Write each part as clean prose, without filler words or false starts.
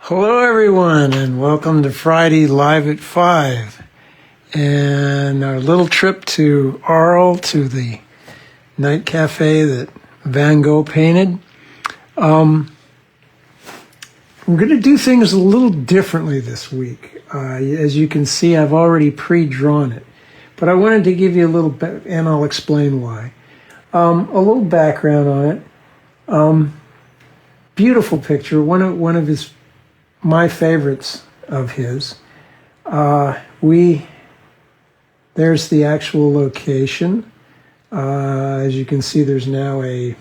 Hello everyone, and welcome to Friday Live at 5 and our little trip to Arles, to the night cafe that Van Gogh painted. We're going to do things a little differently this week. As you can see, I've already pre-drawn it, but I wanted to give you a little bit, and I'll explain why. A little background on it. Beautiful picture, one of my favorites of his. There's the actual location. As you can see, there's now a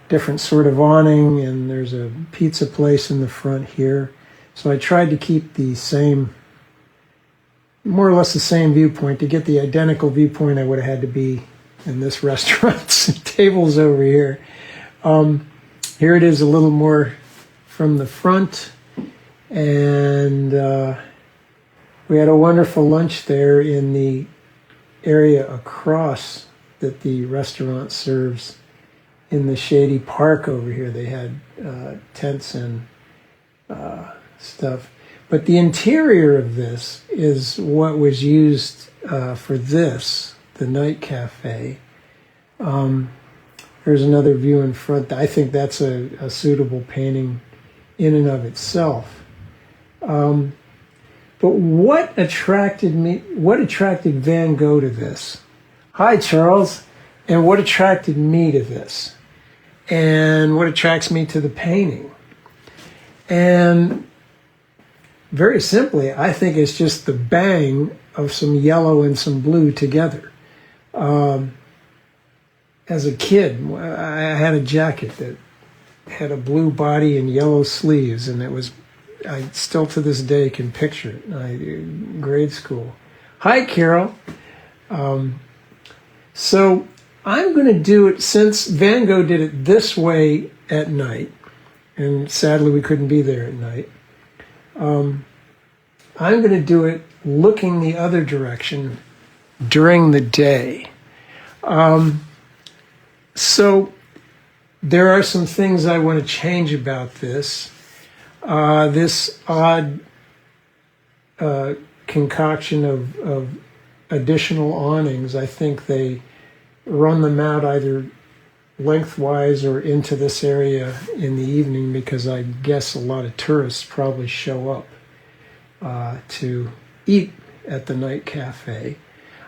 different sort of awning, and there's a pizza place in the front here. So I tried to keep the same, more or less the same viewpoint. To get the identical viewpoint, I would have had to be in this restaurant's tables over here. Here it is a little more from the front. And we had a wonderful lunch there in the area across that the restaurant serves in the shady park over here. They had tents and stuff. But the interior of this is what was used for this, the night cafe. There's another view in front. I think that's a suitable painting in and of itself. But what attracted Van Gogh to this? Hi, Charles. And what attracted me to this? And what attracts me to the painting? And very simply, I think it's just the bang of some yellow and some blue together. As a kid, I had a jacket that had a blue body and yellow sleeves, and I still to this day can picture it. Grade school. Hi, Carol. So I'm going to do it, since Van Gogh did it this way at night, and sadly we couldn't be there at night. I'm going to do it looking the other direction during the day. So there are some things I want to change about this. This odd concoction of additional awnings, I think they run them out either lengthwise or into this area in the evening, because I guess a lot of tourists probably show up to eat at the night cafe.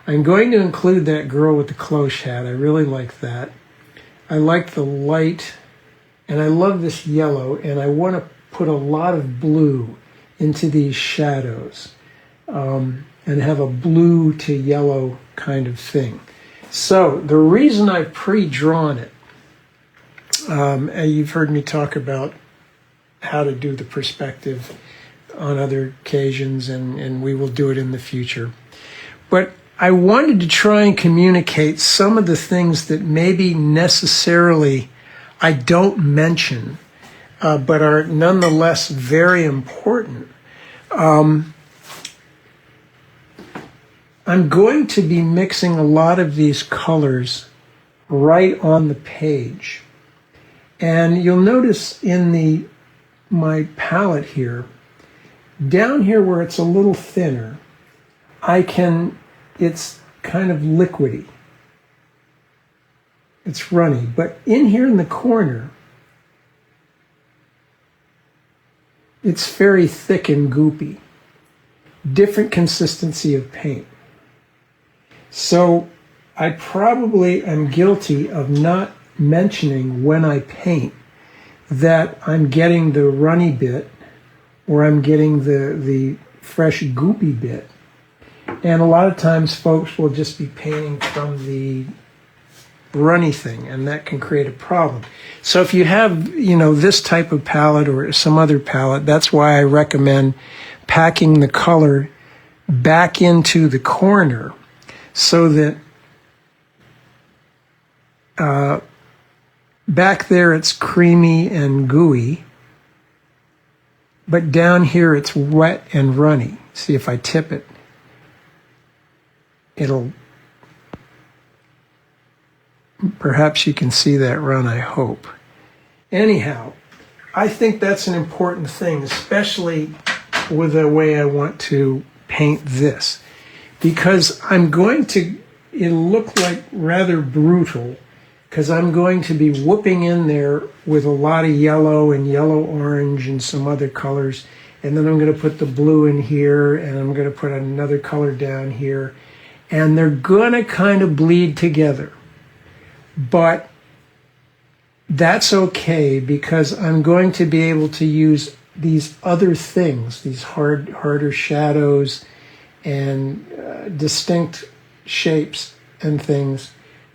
I'm going to include that girl with the cloche hat. I really like that. I like the light, and I love this yellow, and I want to put a lot of blue into these shadows and have a blue to yellow kind of thing. So the reason I've pre-drawn it, you've heard me talk about how to do the perspective on other occasions, and we will do it in the future. But I wanted to try and communicate some of the things that maybe necessarily I don't mention, but are nonetheless very important. I'm going to be mixing a lot of these colors right on the page. And you'll notice in my palette here, down here where it's a little thinner, it's kind of liquidy. It's runny. But in here in the corner, it's very thick and goopy. Different consistency of paint. So I probably am guilty of not mentioning when I paint that I'm getting the runny bit or I'm getting the fresh goopy bit. And a lot of times folks will just be painting from the runny thing, and that can create a problem. So if you have, this type of palette or some other palette, that's why I recommend packing the color back into the corner so that back there it's creamy and gooey, but down here it's wet and runny. See, if I tip it, perhaps you can see that run, I hope. Anyhow, I think that's an important thing, especially with the way I want to paint this, because it'll look like rather brutal, because I'm going to be whooping in there with a lot of yellow and yellow-orange and some other colors, and then I'm going to put the blue in here, and I'm going to put another color down here, and they're going to kind of bleed together. But that's okay, because I'm going to be able to use these other things, these harder shadows and distinct shapes and things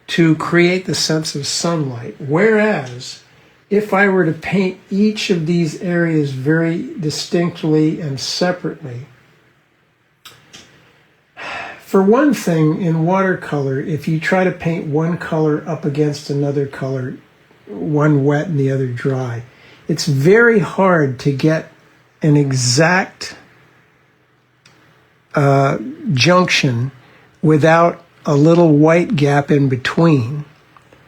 to create the sense of sunlight. Whereas if I were to paint each of these areas very distinctly and separately, for one thing, in watercolor, if you try to paint one color up against another color, one wet and the other dry, it's very hard to get an exact junction without a little white gap in between,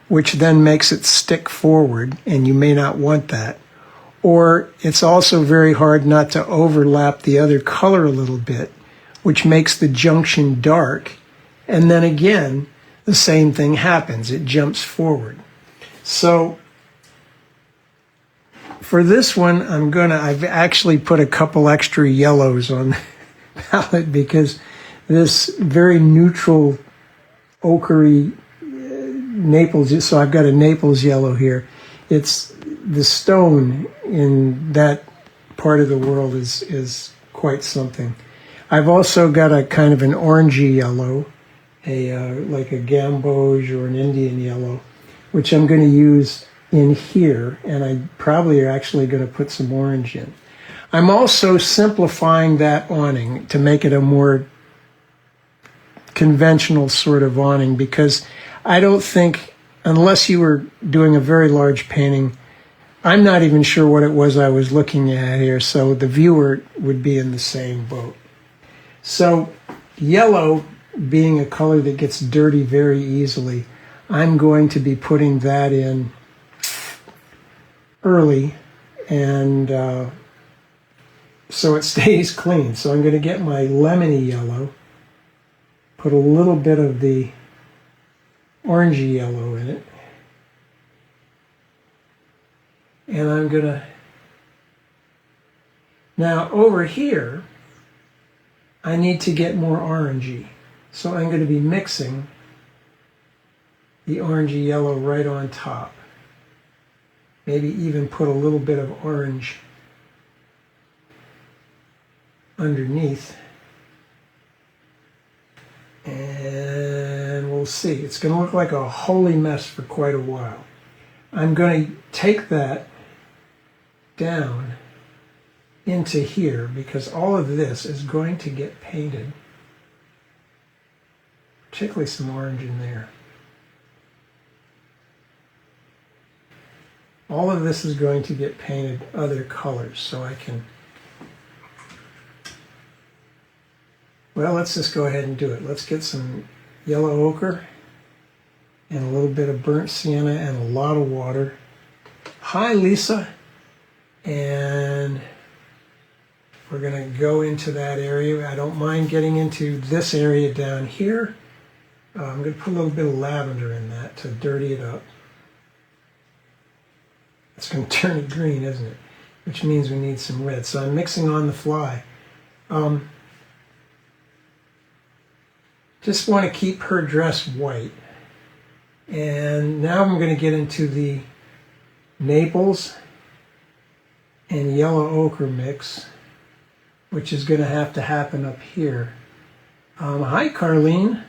which then makes it stick forward, and you may not want that. Or it's also very hard not to overlap the other color a little bit, which makes the junction dark, and then again, the same thing happens. It jumps forward. So for this one, I've actually put a couple extra yellows on the palette, because this very neutral ochre Naples, so I've got a Naples yellow here. It's the stone in that part of the world is quite something. I've also got a kind of an orangey yellow, like a gamboge or an Indian yellow, which I'm going to use in here, and I probably are actually going to put some orange in. I'm also simplifying that awning to make it a more conventional sort of awning, because I don't think, unless you were doing a very large painting, I'm not even sure what it was I was looking at here, so the viewer would be in the same boat. So yellow being a color that gets dirty very easily, I'm going to be putting that in early, and so it stays clean. So I'm going to get my lemony yellow, put a little bit of the orangey yellow in it, and I'm going to, now over here, I need to get more orangey. So I'm going to be mixing the orangey yellow right on top. Maybe even put a little bit of orange underneath. And we'll see. It's going to look like a holy mess for quite a while. I'm going to take that down into here, because all of this is going to get painted, particularly some orange in there. All of this is going to get painted other colors, so I can, well, let's just go ahead and do it. Let's get some yellow ochre and a little bit of burnt sienna and a lot of water. Hi, Lisa. And we're going to go into that area. I don't mind getting into this area down here. I'm going to put a little bit of lavender in that to dirty it up. It's going to turn it green, isn't it? Which means we need some red. So I'm mixing on the fly. Just want to keep her dress white. And now I'm going to get into the Naples and yellow ochre mix, which is going to have to happen up here. Hi, Carlene.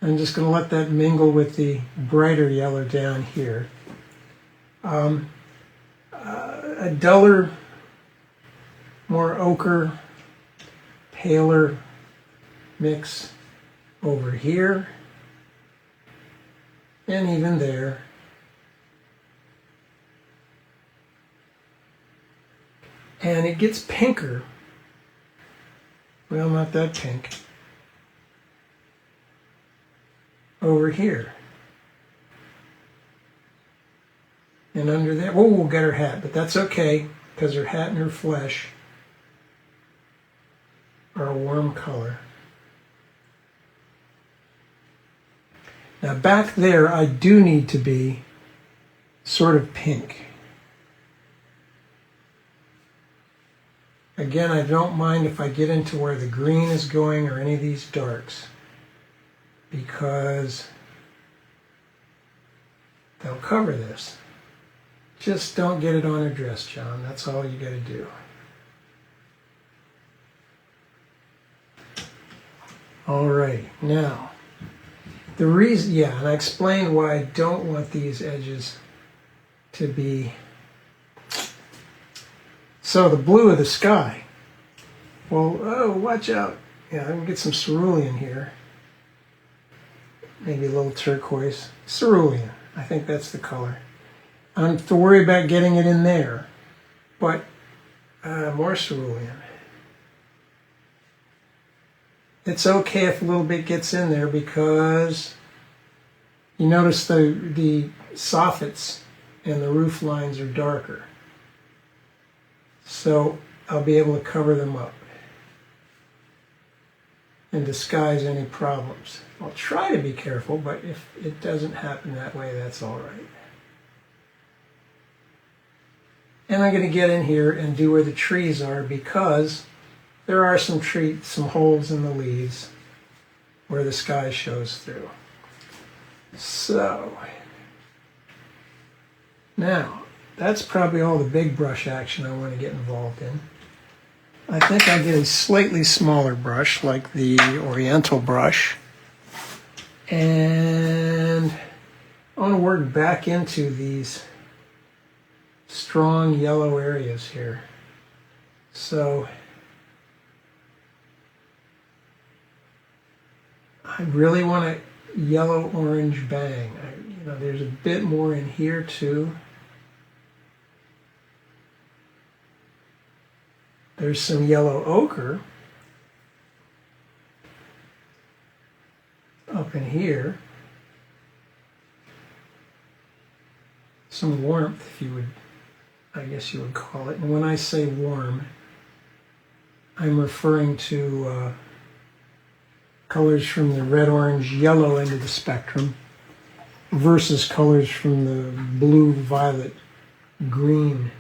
I'm just going to let that mingle with the brighter yellow down here. A duller, more ochre, paler mix over here, and even there. And it gets pinker. Well, not that pink. Over here. And under there, oh, we'll get her hat, but that's okay because her hat and her flesh are a warm color. Now back there, I do need to be sort of pink. Again, I don't mind if I get into where the green is going or any of these darks, because they'll cover this. Just don't get it on her dress, John. That's all you got to do. Alrighty, now, the reason, yeah, and I explained why I don't want these edges to be, so the blue of the sky. Well, oh, watch out. Yeah, I can get some cerulean here. Maybe a little turquoise. Cerulean, I think that's the color. I don't have to worry about getting it in there, but more cerulean. It's okay if a little bit gets in there because you notice the soffits and the roof lines are darker. So I'll be able to cover them up and disguise any problems. I'll try to be careful, but if it doesn't happen that way, that's all right. And I'm going to get in here and do where the trees are because there are some holes in the leaves where the sky shows through. So, now, that's probably all the big brush action I want to get involved in. I think I'll get a slightly smaller brush like the Oriental brush. And I want to work back into these strong yellow areas here. So I really want a yellow-orange bang. There's a bit more in here too. There's some yellow ochre up in here. Some warmth, if you would, I guess you would call it. And when I say warm, I'm referring to colors from the red, orange, yellow end of the spectrum versus colors from the blue, violet, green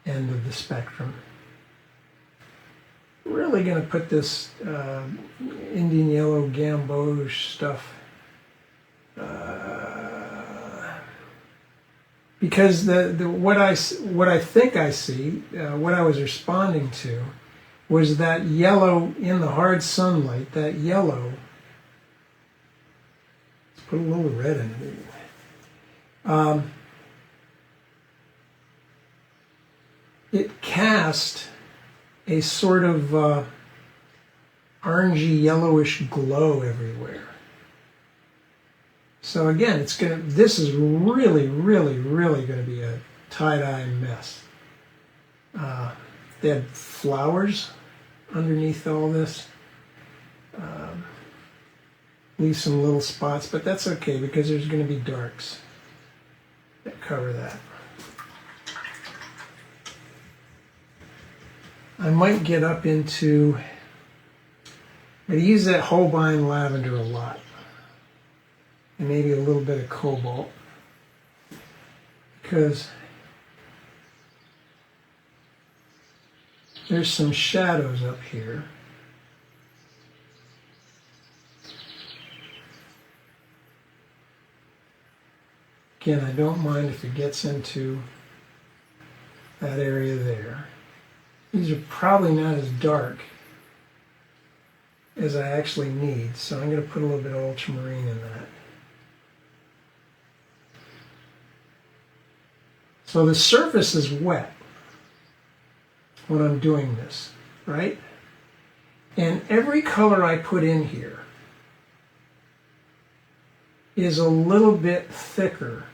end of the spectrum. Really going to put this Indian yellow gamboge stuff because what I think I see, what I was responding to, was that yellow in the hard sunlight. That yellow. Let's put a little red in it. It cast a sort of orangey yellowish glow everywhere. So again, this is really, really, really going to be a tie-dye mess. They had flowers underneath all this. Leave some little spots, but that's okay because there's going to be darks that cover that. I might get up into, I use that Holbein lavender a lot, and maybe a little bit of cobalt, because there's some shadows up here. Again, I don't mind if it gets into that area there. These are probably not as dark as I actually need, so I'm going to put a little bit of ultramarine in that. So the surface is wet when I'm doing this, right? And every color I put in here is a little bit thicker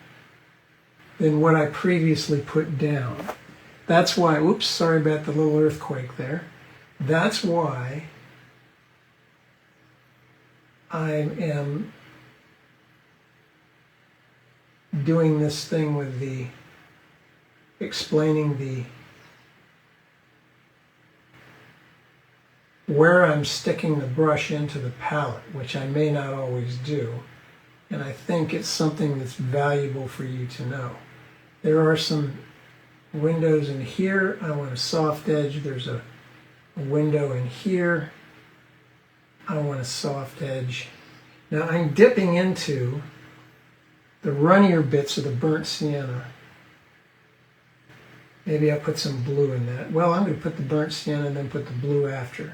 than what I previously put down. That's why, oops, sorry about the little earthquake there. That's why I am doing this thing with the explaining where I'm sticking the brush into the palette, which I may not always do, and I think it's something that's valuable for you to know. There are some windows in here. I want a soft edge. There's a window in here. I want a soft edge. Now I'm dipping into the runnier bits of the burnt sienna. Maybe I'll put some blue in that. Well, I'm going to put the burnt sienna and then put the blue after.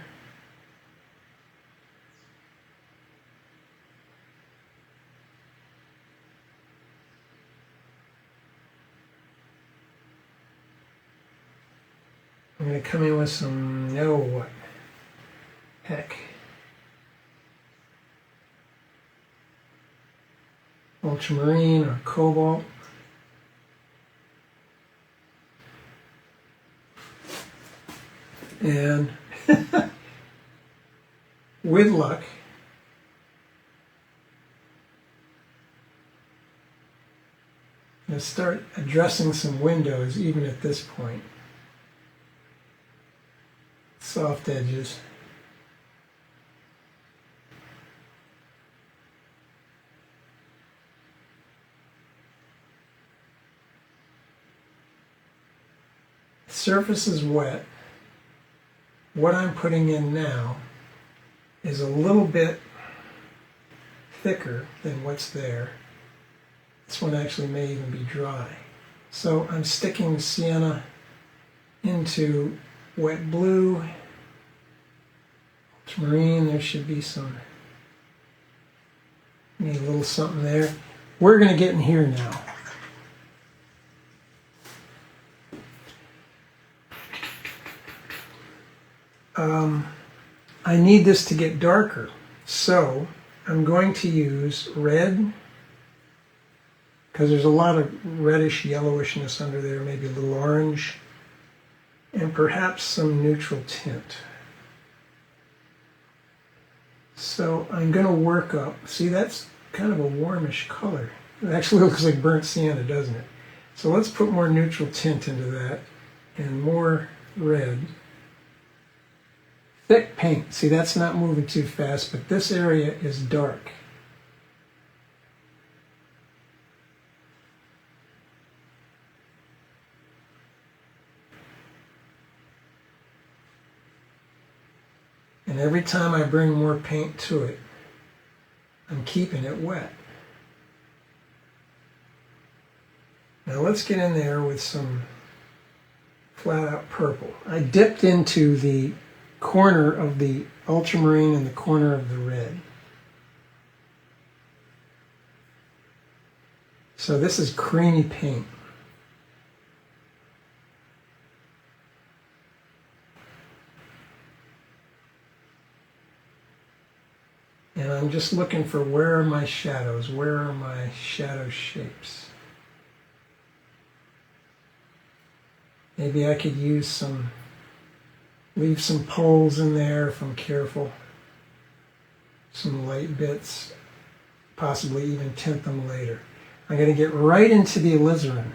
I'm going to come in with some, ultramarine or cobalt. And with luck, I'm going to start addressing some windows even at this point. Soft edges. The surface is wet. What I'm putting in now is a little bit thicker than what's there. This one actually may even be dry. So I'm sticking sienna into wet blue, ultramarine. There should be some, need a little something there. We're going to get in here now. I need this to get darker, so I'm going to use red, because there's a lot of reddish yellowishness under there, maybe a little orange, and perhaps some neutral tint. So I'm going to work up. See, that's kind of a warmish color. It actually looks like burnt sienna, doesn't it? So let's put more neutral tint into that and more red. Thick paint. See, that's not moving too fast, but this area is dark. And every time I bring more paint to it, I'm keeping it wet. Now let's get in there with some flat out purple. I dipped into the corner of the ultramarine and the corner of the red. So this is creamy paint. And I'm just looking for where are my shadows, where are my shadow shapes. Maybe I could use some, leave some poles in there if I'm careful. Some light bits, possibly even tint them later. I'm going to get right into the alizarin.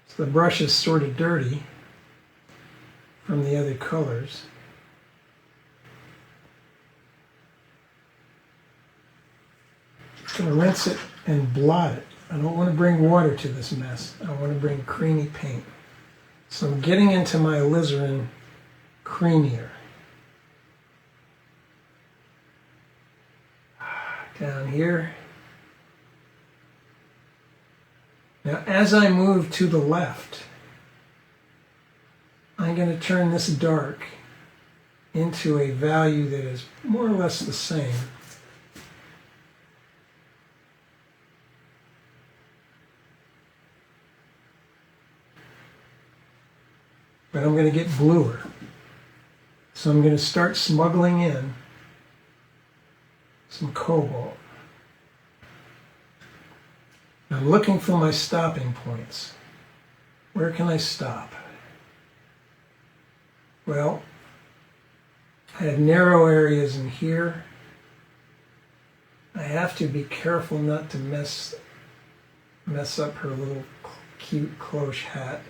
So the brush is sort of dirty from the other colors. I'm going to rinse it and blot it. I don't want to bring water to this mess. I want to bring creamy paint. So I'm getting into my alizarin creamier. Down here. Now as I move to the left, I'm going to turn this dark into a value that is more or less the same. But I'm going to get bluer. So I'm going to start smuggling in some cobalt. I'm looking for my stopping points. Where can I stop? Well, I have narrow areas in here. I have to be careful not to mess mess up her little cute cloche hat.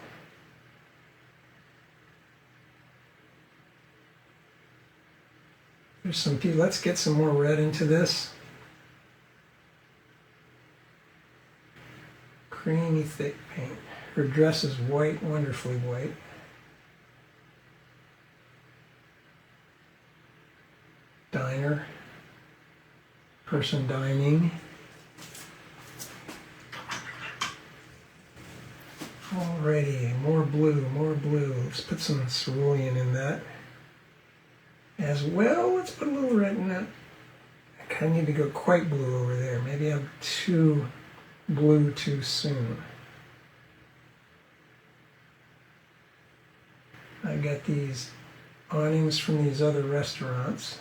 There's some people. Let's get some more red into this. Creamy thick paint. Her dress is white, wonderfully white. Diner. Person dining. Alrighty, more blue, more blue. Let's put some cerulean in that. As well, let's put a little red in that. I kind of need to go quite blue over there. Maybe I'm too blue too soon. I got these awnings from these other restaurants.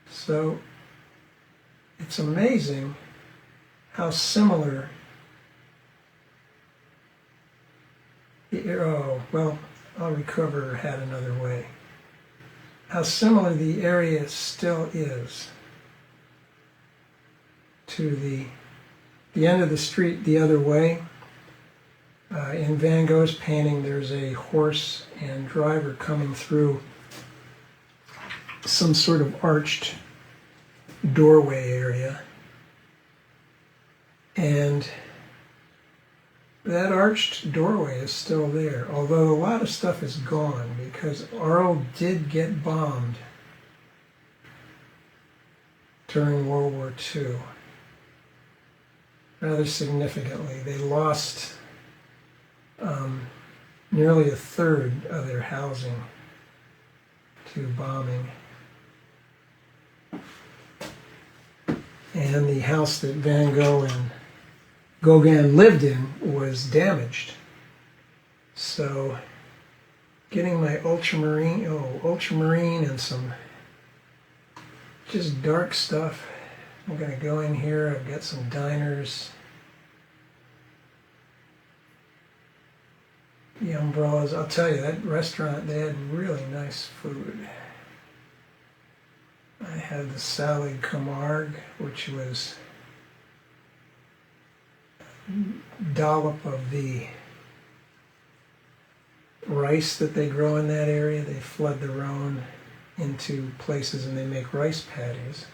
So it's amazing how similar oh, well, I'll recover her hat another way. How similar the area still is to the end of the street the other way. In Van Gogh's painting, there's a horse and driver coming through some sort of arched doorway area. And that arched doorway is still there, although a lot of stuff is gone because Arles did get bombed during World War II. Rather significantly. They lost nearly a third of their housing to bombing. And the house that Van Gogh and Gauguin lived in was damaged. So getting my ultramarine and some just dark stuff. I'm going to go in here. I've got some diners. The umbrellas. I'll tell you, that restaurant, they had really nice food. I had the salad Camargue, which was a dollop of the rice that they grow in that area. They flood the Rhone into places and they make rice patties.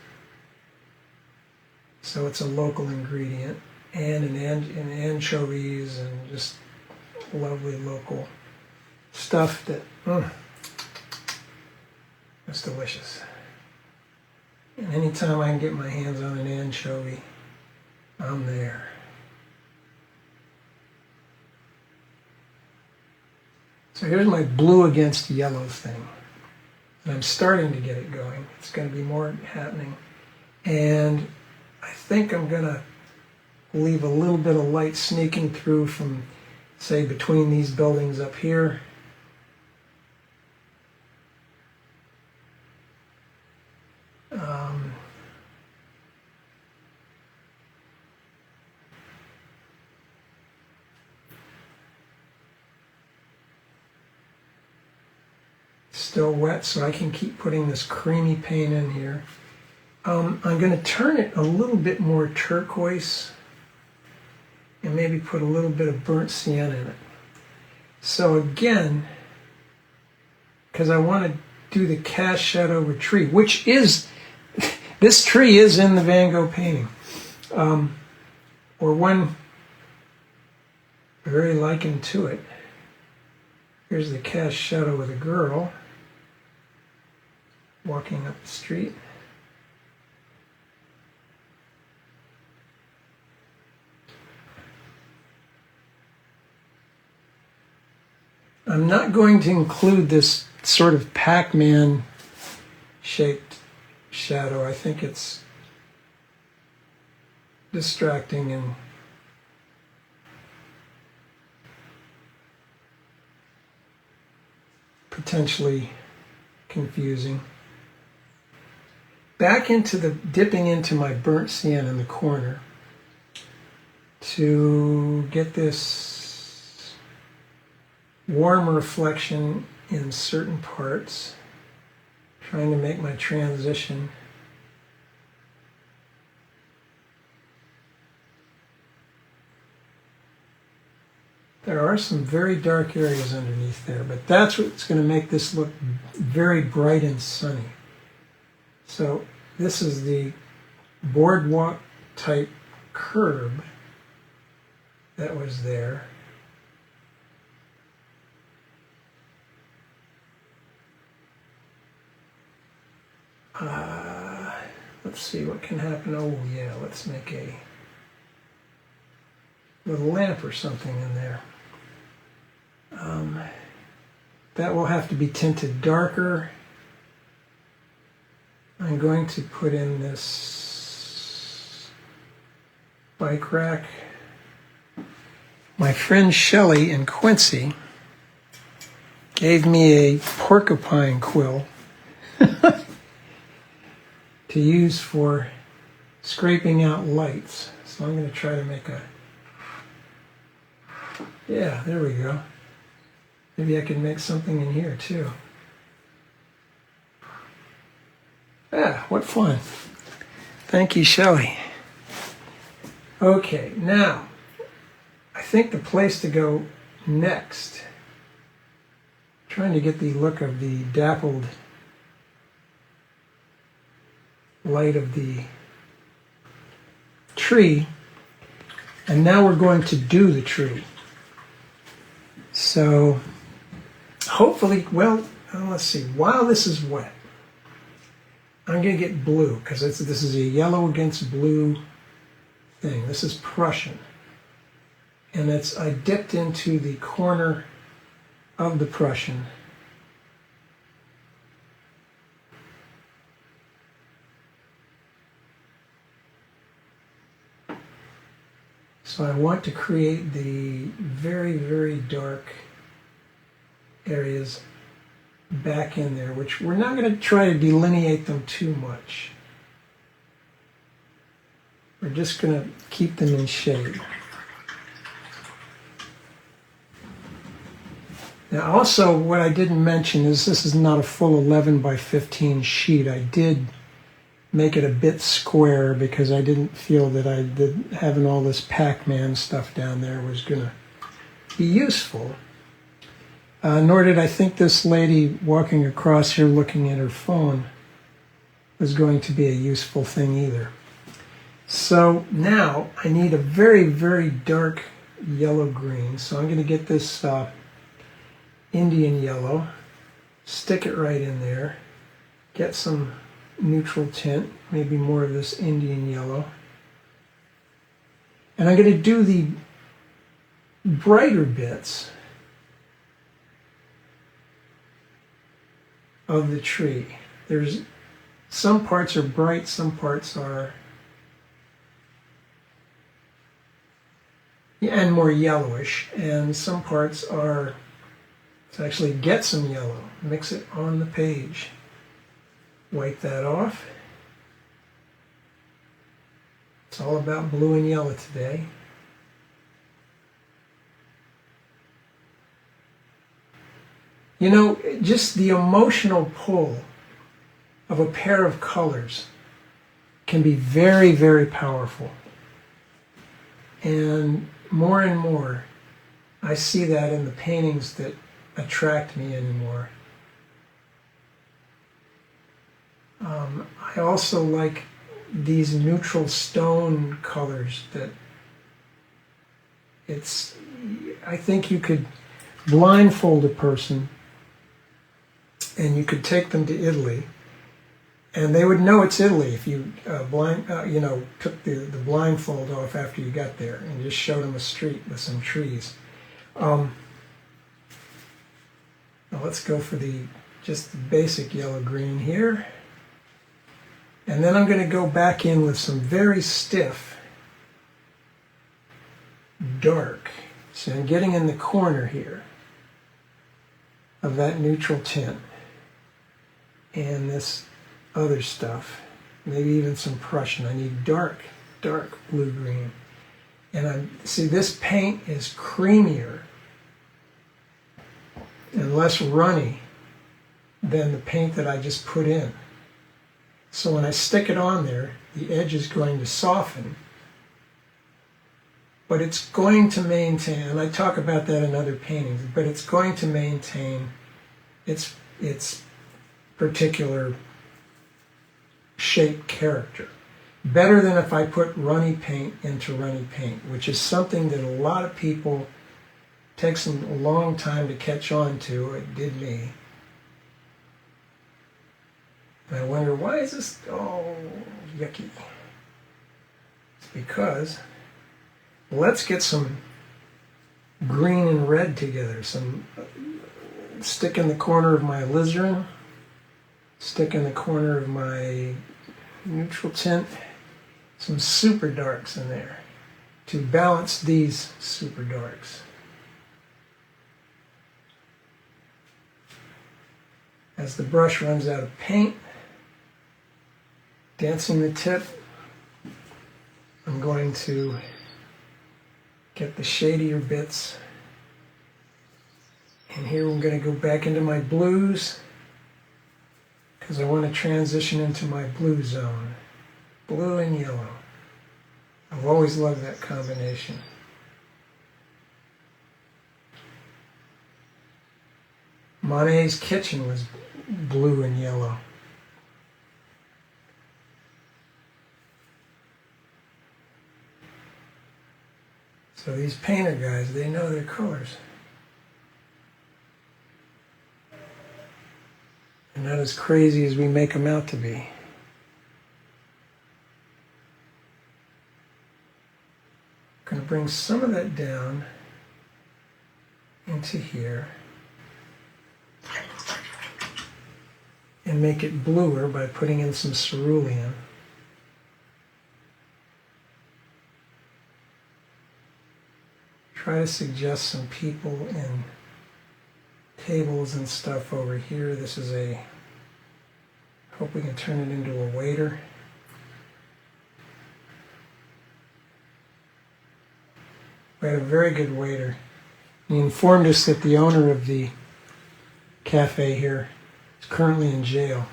So it's a local ingredient, and an anchovies and just lovely local stuff that it's delicious. And anytime I can get my hands on an anchovy, I'm there. So here's my blue against yellow thing. And I'm starting to get it going. It's going to be more happening. And I think I'm going to leave a little bit of light sneaking through from, say, between these buildings up here. Still wet, so I can keep putting this creamy paint in here. I'm going to turn it a little bit more turquoise and maybe put a little bit of burnt sienna in it. So again, because I want to do the cast shadow over tree, which is, this tree is in the Van Gogh painting, or one very likened to it. Here's the cast shadow with a girl walking up the street. I'm not going to include this sort of Pac-Man shaped shadow. I think it's distracting and potentially confusing. Back into dipping into my burnt sienna in the corner to get this warm reflection in certain parts, trying to make my transition There are some very dark areas underneath there, but that's what's going to make this look very bright and sunny. So this is the boardwalk type curb that was there. Let's see what can happen. Oh yeah, let's make a little lamp or something in there. That will have to be tinted darker. I'm going to put in this bike rack. My friend Shelley in Quincy gave me a porcupine quill to use for scraping out lights. So I'm going to try to make a, yeah, there we go. Maybe I can make something in here too. Yeah, what fun. Thank you, Shelley. Okay, now, I think the place to go next, trying to get the look of the dappled light of the tree, and now we're going to do the tree. So, hopefully, well, let's see, while this is wet, I'm going to get blue, because this is a yellow against blue thing. This is Prussian. And I dipped into the corner of the Prussian. So I want to create the very, very dark areas back in there, which we're not going to try to delineate them too much. We're just going to keep them in shade. Now also, what I didn't mention is this is not a full 11 by 15 sheet. I did make it a bit square because I didn't feel that having all this Pac-Man stuff down there was going to be useful. Nor did I think this lady walking across here looking at her phone was going to be a useful thing either. So now I need a very, very dark yellow-green. So I'm going to get this Indian yellow, stick it right in there, get some neutral tint, maybe more of this Indian yellow. And I'm going to do the brighter bits of the tree. There's some parts are bright, some parts are and more yellowish, and some parts are to actually get some yellow, mix it on the page. Wipe that off. It's all about blue and yellow today. You know, just the emotional pull of a pair of colors can be very, very powerful. And more, I see that in the paintings that attract me anymore. I also like these neutral stone colors that I think you could blindfold a person and you could take them to Italy and they would know it's Italy if you took the blindfold off after you got there and just showed them a street with some trees. Now let's go for just the basic yellow-green here. And then I'm going to go back in with some very stiff, dark. So I'm getting in the corner here of that neutral tint. And this other stuff, maybe even some Prussian. I need dark blue-green. And see, this paint is creamier and less runny than the paint that I just put in. So when I stick it on there, the edge is going to soften but it's going to maintain, and I talk about that in other paintings, but it's going to maintain its particular shape character. Better than if I put runny paint into runny paint, which is something that a lot of people takes them a long time to catch on to. It did me. And I wonder, why is this, oh, yucky? It's because, let's get some green and red together. Stick in the corner of my alizarin, stick in the corner of my neutral tint, some super darks in there to balance these super darks. As the brush runs out of paint, dancing the tip, I'm going to get the shadier bits. And here I'm going to go back into my blues because I want to transition into my blue zone. Blue and yellow. I've always loved that combination. Monet's kitchen was blue and yellow. So these painter guys, they know their colors. They're not as crazy as we make them out to be. I'm going to bring some of that down into here and make it bluer by putting in some cerulean. Try to suggest some people and tables and stuff over here. This is a, hope we can turn it into a waiter. We had a very good waiter. He informed us that the owner of the cafe here is currently in jail.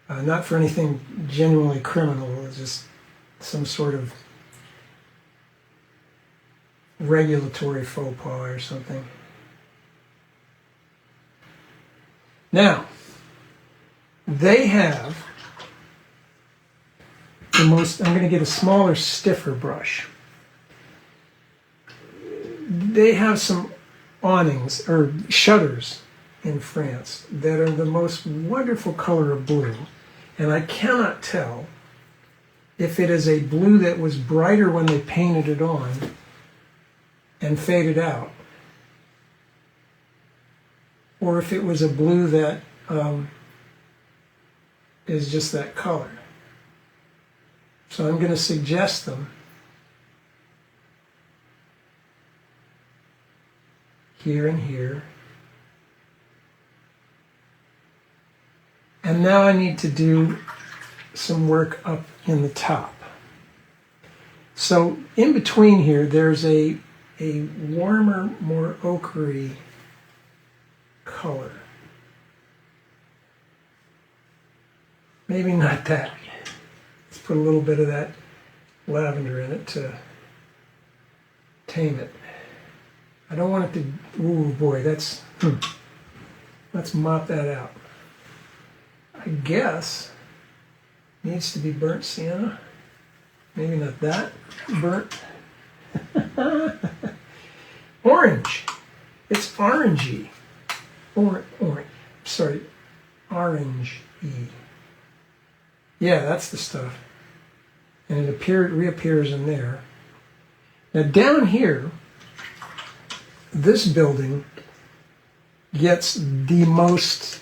Not for anything genuinely criminal, it's just some sort of regulatory faux pas or something. Now, they have the most, I'm going to get a smaller, stiffer brush. They have some awnings, or shutters in France, that are the most wonderful color of blue. And I cannot tell if it is a blue that was brighter when they painted it on and faded out, or if it was a blue that is just that color. So I'm going to suggest them here and here. And now I need to do some work up in the top. So in between here, there's a warmer, more ochre color. Maybe not that. Let's put a little bit of that lavender in it to tame it. I don't want it to, ooh boy, that's, let's mop that out. I guess needs to be burnt sienna. Maybe not that burnt. Orange. It's orangey. Orange. Sorry, orange-y. Yeah, that's the stuff. And it reappears in there. Now down here, this building gets the most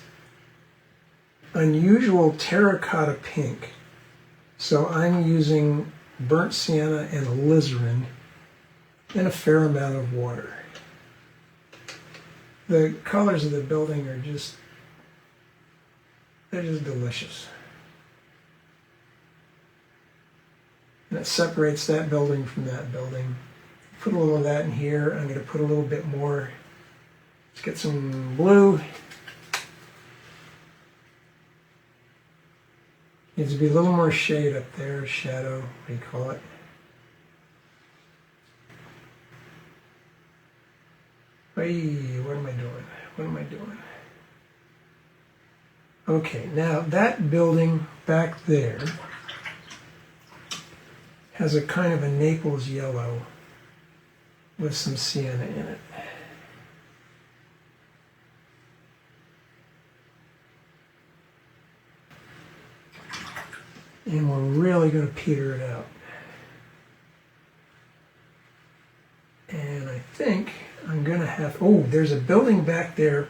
unusual terracotta pink. So I'm using burnt sienna and alizarin and a fair amount of water. The colors of the building are just, they're just delicious. And it separates that building from that building. Put a little of that in here. I'm going to put a little bit more. Let's get some blue. Needs to be a little more shade up there, shadow, what do you call it? Hey, what am I doing? What am I doing? Okay, now that building back there has a kind of a Naples yellow with some sienna in it. And we're really going to peter it out. And I think I'm going to have, oh, there's a building back there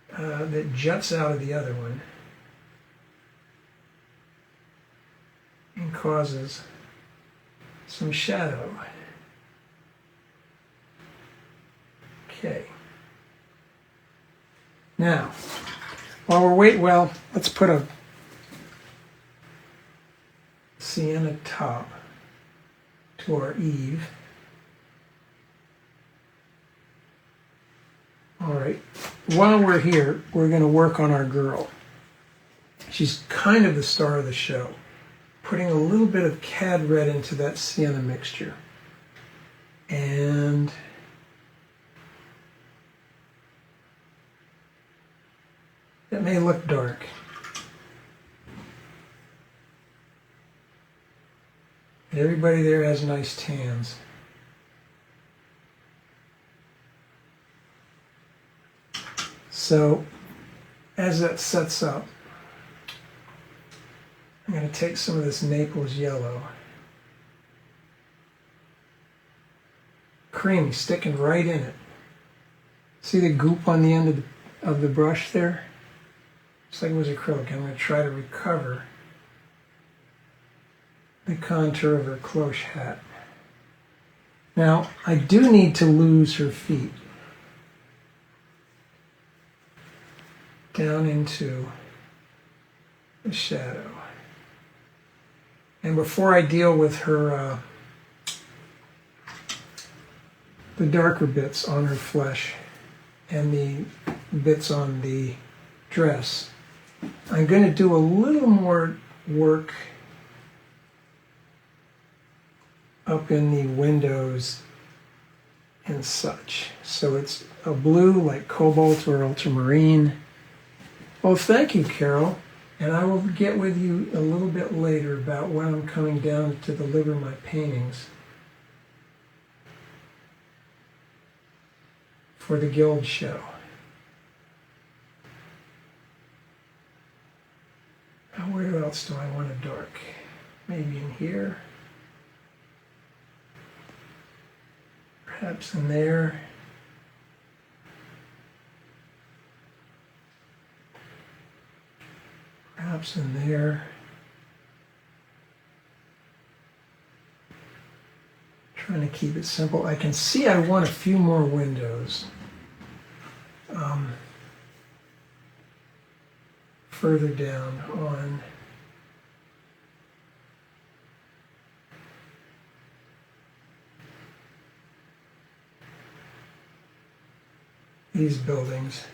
that juts out of the other one and causes some shadow. Okay. Now, while we're waiting, well, let's put a sienna top to our eave. All right, while we're here, we're going to work on our girl. She's kind of the star of the show. Putting a little bit of cad red into that sienna mixture. And it may look dark. And everybody there has nice tans. So, as that sets up, I'm going to take some of this Naples yellow. Creamy, sticking right in it. See the goop on the end of the brush there? It's like it was acrylic. I'm going to try to recover the contour of her cloche hat. Now, I do need to lose her feet down into the shadow. And before I deal with her, the darker bits on her flesh and the bits on the dress, I'm going to do a little more work up in the windows and such. So it's a blue like cobalt or ultramarine. Well, thank you, Carol. And I will get with you a little bit later about when I'm coming down to deliver my paintings for the Guild show. Now, where else do I want it dark? Maybe in here. Perhaps in there. Perhaps in there. Trying to keep it simple. I can see I want a few more windows. Further down on these buildings.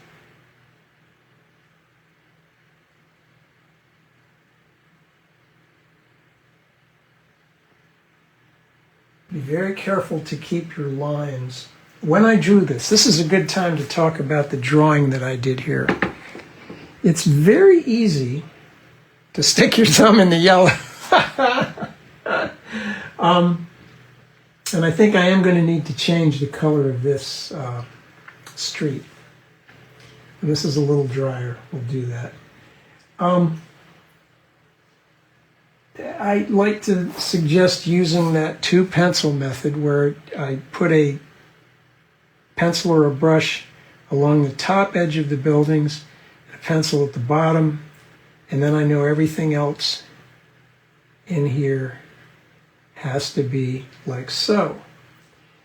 Be very careful to keep your lines. When I drew this is a good time to talk about the drawing that I did here. It's very easy to stick your thumb in the yellow. And I think I am going to need to change the color of this street. And this is a little drier. We'll do that. I like to suggest using that two pencil method where I put a pencil or a brush along the top edge of the buildings, and a pencil at the bottom, and then I know everything else in here has to be like so.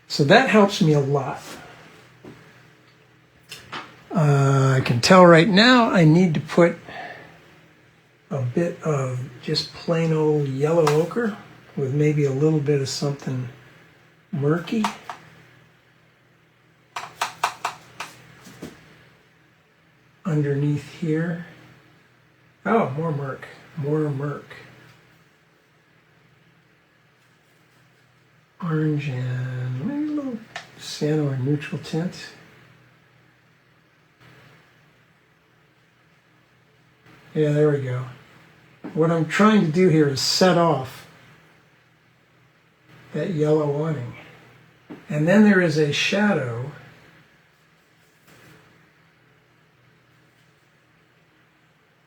So that helps me a lot. I can tell right now I need to put a bit of just plain old yellow ochre with maybe a little bit of something murky. Underneath here. Oh, more murk, more murk. Orange and maybe a little cyan or neutral tint. Yeah, there we go. What I'm trying to do here is set off that yellow awning. And then there is a shadow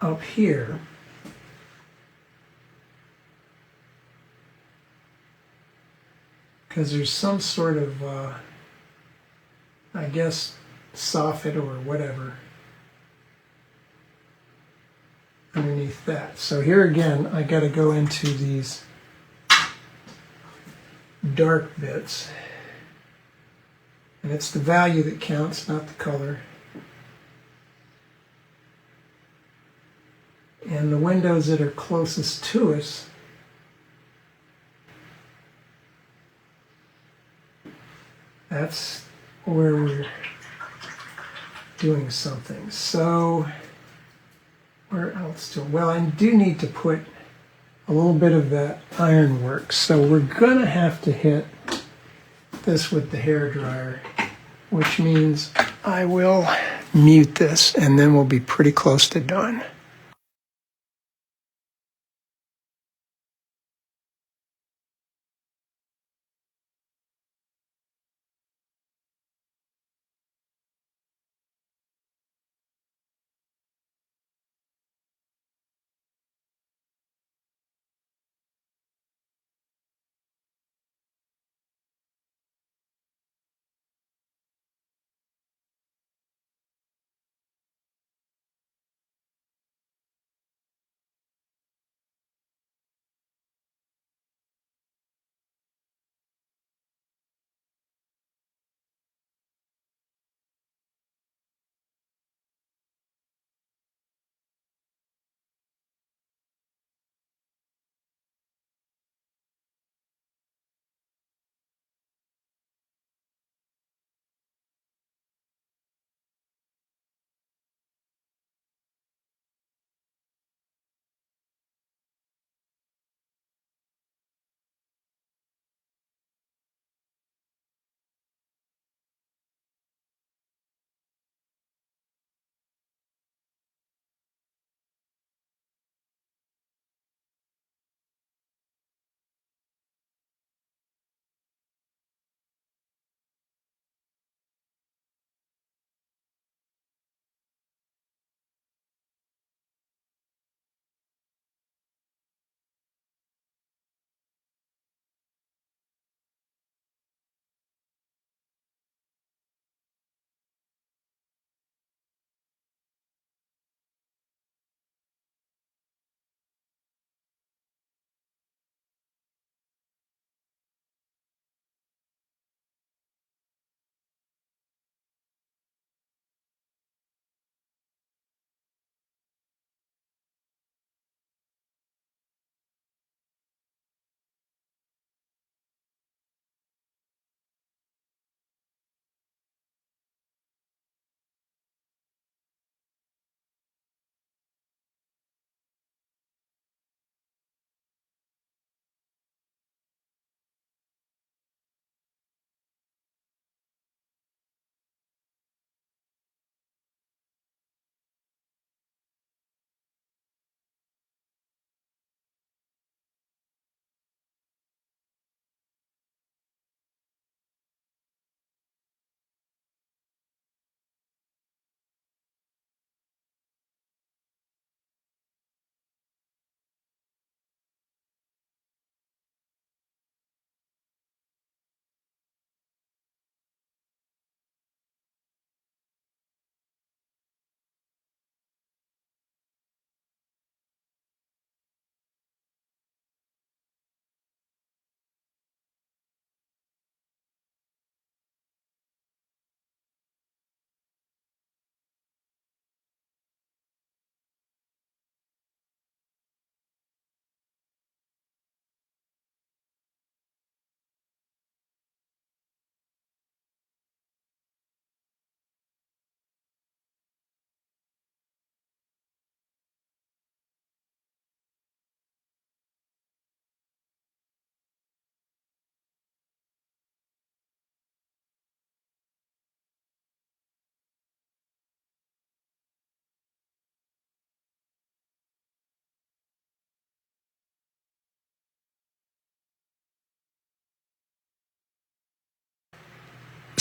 up here. Because there's some sort of, I guess, soffit or whatever underneath that. So here again, I got to go into these dark bits. And it's the value that counts, not the color. And the windows that are closest to us, that's where we're doing something. So, where else to? Well, I do need to put a little bit of that ironwork. So we're gonna have to hit this with the hairdryer, which means I will mute this and then we'll be pretty close to done.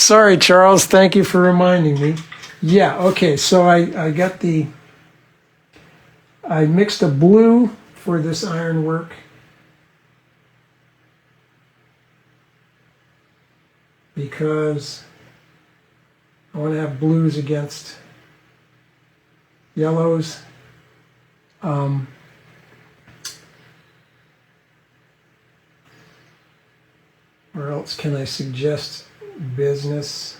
Sorry, Charles. Thank you for reminding me. Yeah, okay, so I got I mixed a blue for this ironwork. Because I want to have blues against yellows. Where else can I suggest business?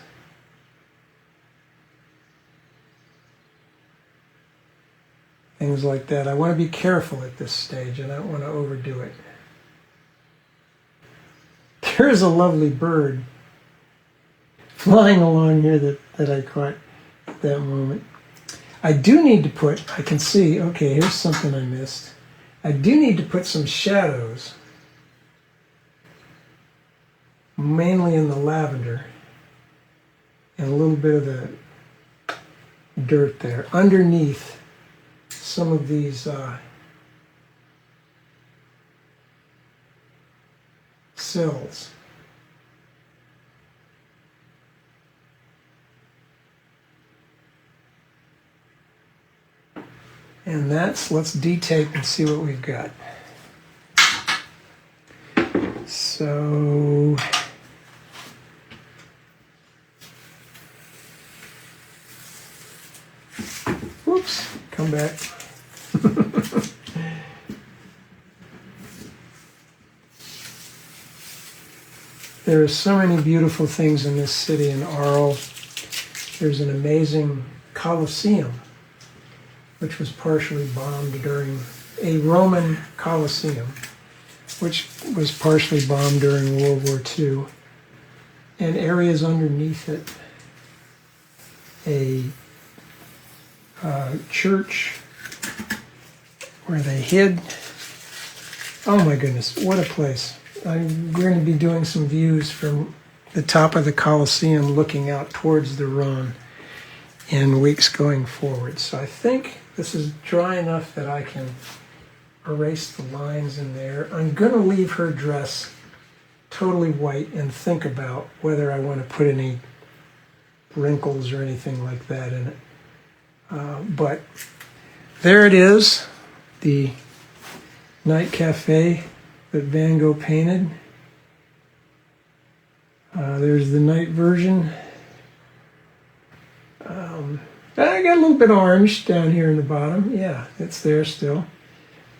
Things like that. I want to be careful at this stage. I don't want to overdo it. There's a lovely bird flying along here that I caught at that moment. I do need to put, I can see, okay, here's something I missed. I do need to put some shadows, mainly in the lavender, and a little bit of the dirt there, underneath some of these sills. And let's detape and see what we've got. So, whoops, come back. There are so many beautiful things in this city in Arles. There's an amazing Colosseum, which was partially bombed during a Roman Colosseum, which was partially bombed during World War II, and areas underneath it, a church where they hid. Oh my goodness, what a place. We're going to be doing some views from the top of the Colosseum looking out towards the Rhone in weeks going forward. So I think this is dry enough that I can erase the lines in there. I'm going to leave her dress totally white and think about whether I want to put any wrinkles or anything like that in it. But there it is, the night cafe that Van Gogh painted. There's the night version. I got a little bit of orange down here in the bottom. Yeah, it's there still.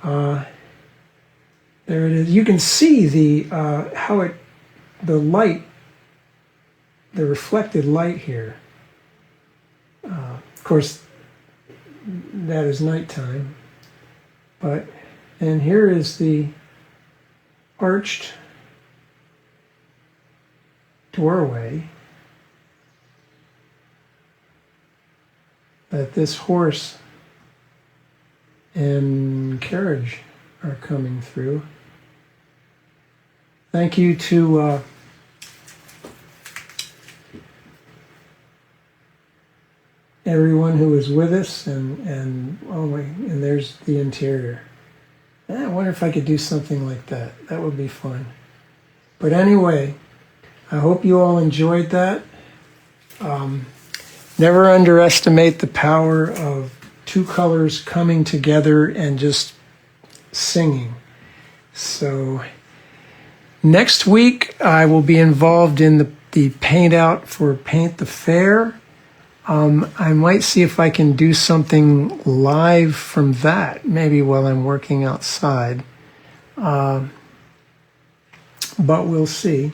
There it is. You can see the light, the reflected light here. Of course, that is nighttime. And here is the arched doorway that this horse and carriage are coming through. Thank you to everyone who was with us, and there's the interior. I wonder if I could do something like that. That would be fun. But anyway, I hope you all enjoyed that. Never underestimate the power of two colors coming together and just singing. So next week I will be involved in the paint out for Paint the Fair. I might see if I can do something live from that, maybe while I'm working outside. But we'll see.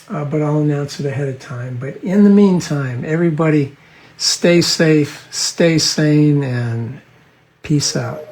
But I'll announce it ahead of time. But in the meantime, everybody stay safe, stay sane, and peace out.